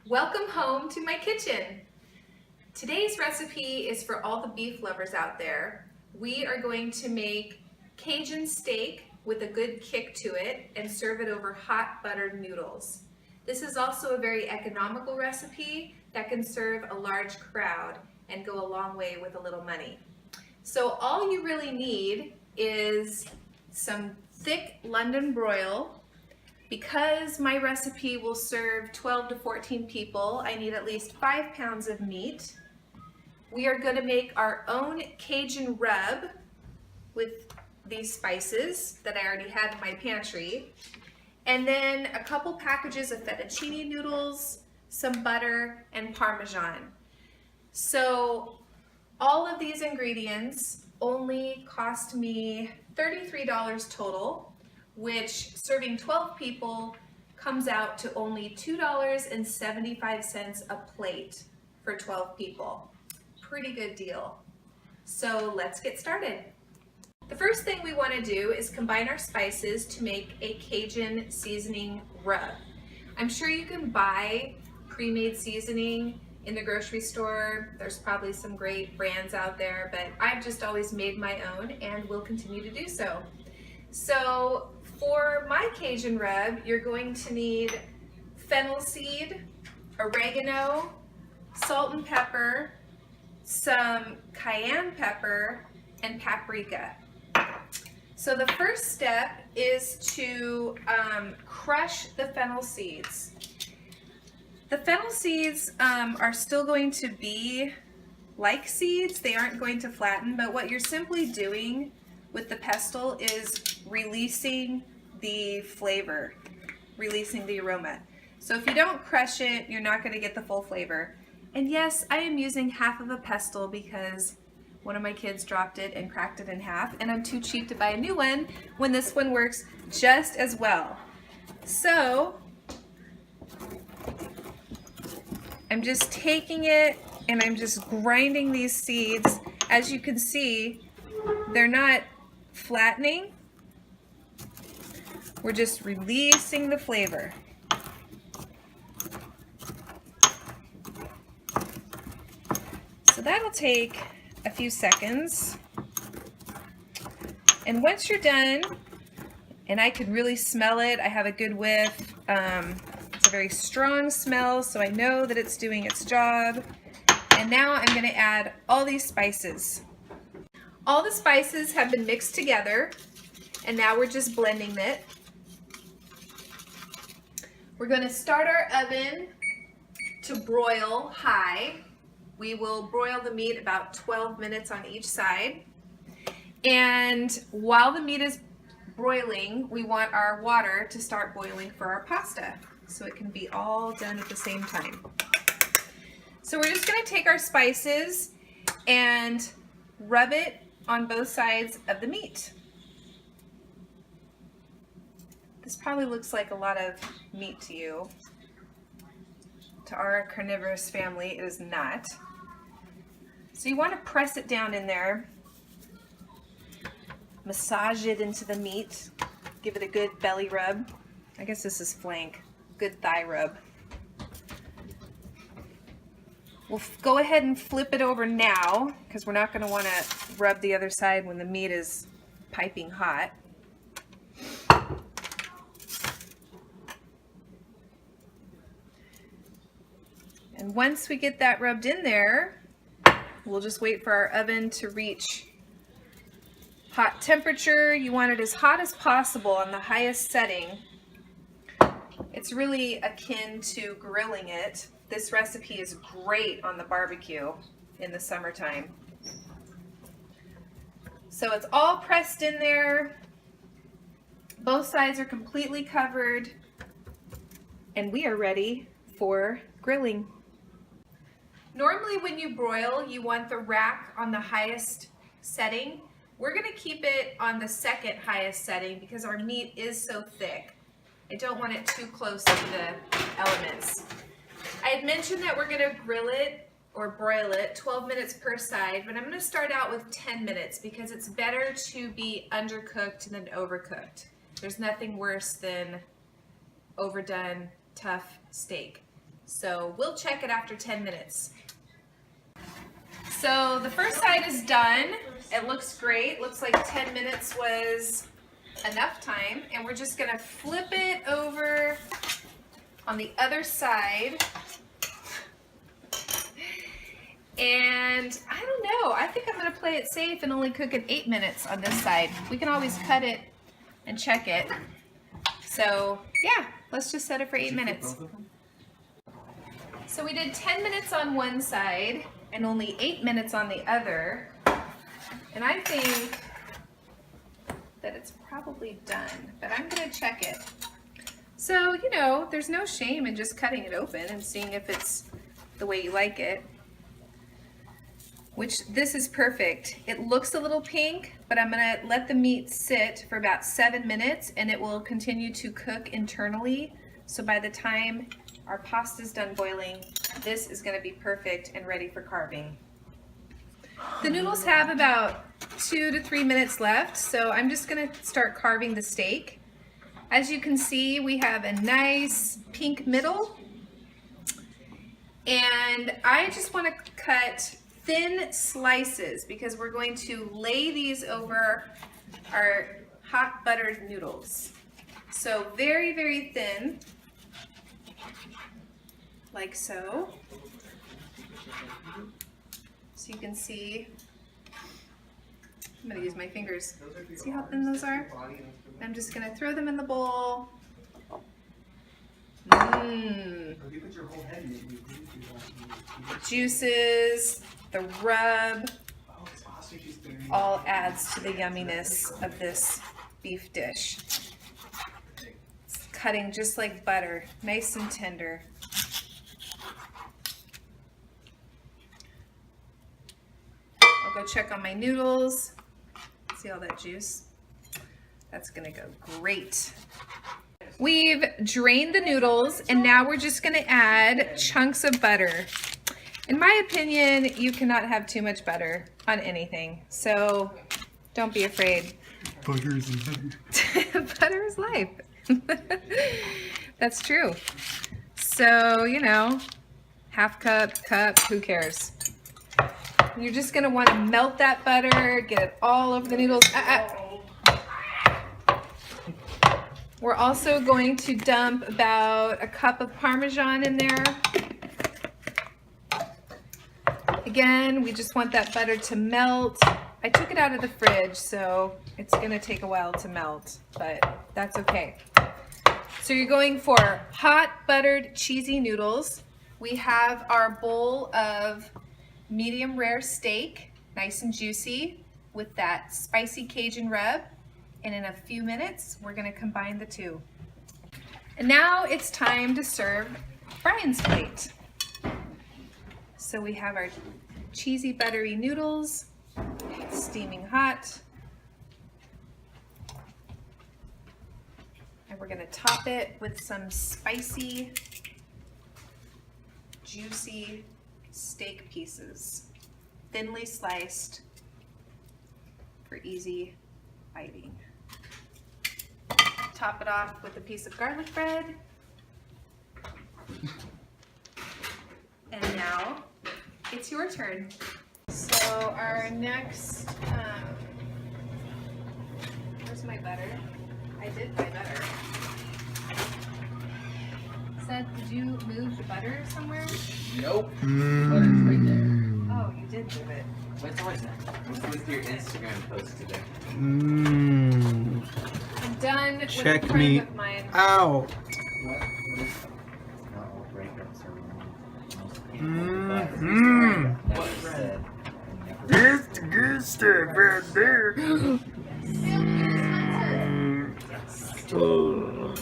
Welcome home to my kitchen. Today's recipe is for all the beef lovers out there. We are going to make Cajun steak with a good kick to it and serve it over hot buttered noodles. This is also a very economical recipe that can serve a large crowd and go a long way with a little money. So all you really need is some thick London broil. Because my recipe will serve 12 to 14 people, I need at least 5 pounds of meat. We are going to make our own Cajun rub with these spices that I already had in my pantry. And then a couple packages of fettuccine noodles, some butter, and parmesan. So all of these ingredients only cost me $33 total, which serving 12 people comes out to only $2.75 a plate for 12 people. Pretty good deal. So let's get started. The first thing we want to do is combine our spices to make a Cajun seasoning rub. I'm sure you can buy pre-made seasoning in the grocery store. There's probably some great brands out there, but I've just always made my own and will continue to do so. So for my Cajun rub, you're going to need fennel seed, oregano, salt and pepper, some cayenne pepper, and paprika. So the first step is to crush the fennel seeds. The fennel seeds are still going to be like seeds. They aren't going to flatten, but what you're simply doing with the pestle is releasing the flavor, releasing the aroma. So if you don't crush it, you're not going to get the full flavor. And yes, I am using half of a pestle because one of my kids dropped it and cracked it in half, and I'm too cheap to buy a new one when this one works just as well. So I'm just taking it and I'm just grinding these seeds. As you can see, they're not flattening. We're just releasing the flavor. So that'll take a few seconds. And once you're done, and I can really smell it, I have a good whiff. It's a very strong smell, so I know that it's doing its job. And now I'm going to add all these spices. All the spices have been mixed together, and now we're just blending it. We're going to start our oven to broil high. We will broil the meat about 12 minutes on each side. And while the meat is broiling, we want our water to start boiling for our pasta, so it can be all done at the same time. So we're just going to take our spices and rub it on both sides of the meat. This probably looks like a lot of meat to you. To our carnivorous family, it is not. So you want to press it down in there, massage it into the meat, give it a good belly rub. I guess this is flank, good thigh rub. We'll go ahead and flip it over now because we're not going to want to rub the other side when the meat is piping hot. And once we get that rubbed in there, we'll just wait for our oven to reach hot temperature. You want it as hot as possible on the highest setting. It's really akin to grilling it. This recipe is great on the barbecue in the summertime. So it's all pressed in there. Both sides are completely covered, and we are ready for grilling. Normally when you broil, you want the rack on the highest setting. We're going to keep it on the second highest setting because our meat is so thick. I don't want it too close to the elements. I had mentioned that we're going to grill it or broil it 12 minutes per side, but I'm going to start out with 10 minutes because it's better to be undercooked than overcooked. There's nothing worse than overdone, tough steak. So we'll check it after 10 minutes. So the first side is done. It looks great. Looks like 10 minutes was enough time. And we're just gonna flip it over on the other side. And I don't know, I think I'm gonna play it safe and only cook it 8 minutes on this side. We can always cut it and check it. So yeah, let's just set it for 8 minutes. So we did 10 minutes on one side and only 8 minutes on the other. And I think that it's probably done, but I'm gonna check it. So, you know, there's no shame in just cutting it open and seeing if it's the way you like it. Which this is perfect. It looks a little pink, but I'm gonna let the meat sit for about 7 minutes and it will continue to cook internally. So by the time our pasta's done boiling, this is gonna be perfect and ready for carving. The noodles have about 2 to 3 minutes left, so I'm just gonna start carving the steak. As you can see, we have a nice pink middle, and I just wanna cut thin slices because we're going to lay these over our hot buttered noodles. So very, very thin, like so. So you can see, I'm gonna use my fingers. See how thin those are? I'm just gonna throw them in the bowl. Juices, the rub, all adds to the yumminess of this beef dish. It's cutting just like butter, nice and tender. I'll go check on my noodles. See all that juice? That's gonna go great. We've drained the noodles and now we're just gonna add chunks of butter. In my opinion, you cannot have too much butter on anything, so don't be afraid. Butter is life. Butter is life. That's true. So, you know, half cup, who cares? You're just gonna wanna melt that butter, get it all over the noodles. We're also going to dump about a cup of parmesan in there. Again, we just want that butter to melt. I took it out of the fridge, so it's gonna take a while to melt, but that's okay. So you're going for hot buttered cheesy noodles. We have our bowl of medium rare steak, nice and juicy, with that spicy Cajun rub. And in a few minutes, we're gonna combine the two. And now it's time to serve Brian's plate. So we have our cheesy buttery noodles, steaming hot. And we're gonna top it with some spicy, juicy steak pieces, thinly sliced for easy biting. Top it off with a piece of garlic bread. And now it's your turn. So our next, where's my butter? I did buy butter. Seth, did you move the butter somewhere? Nope. Butter's right there. Oh, you did move it. What's always that? What's with your Instagram post today? I'm done with Check a friend me of mine. out. What is not all breakups are Never said. That's the good stuff right there. Yes. Oh.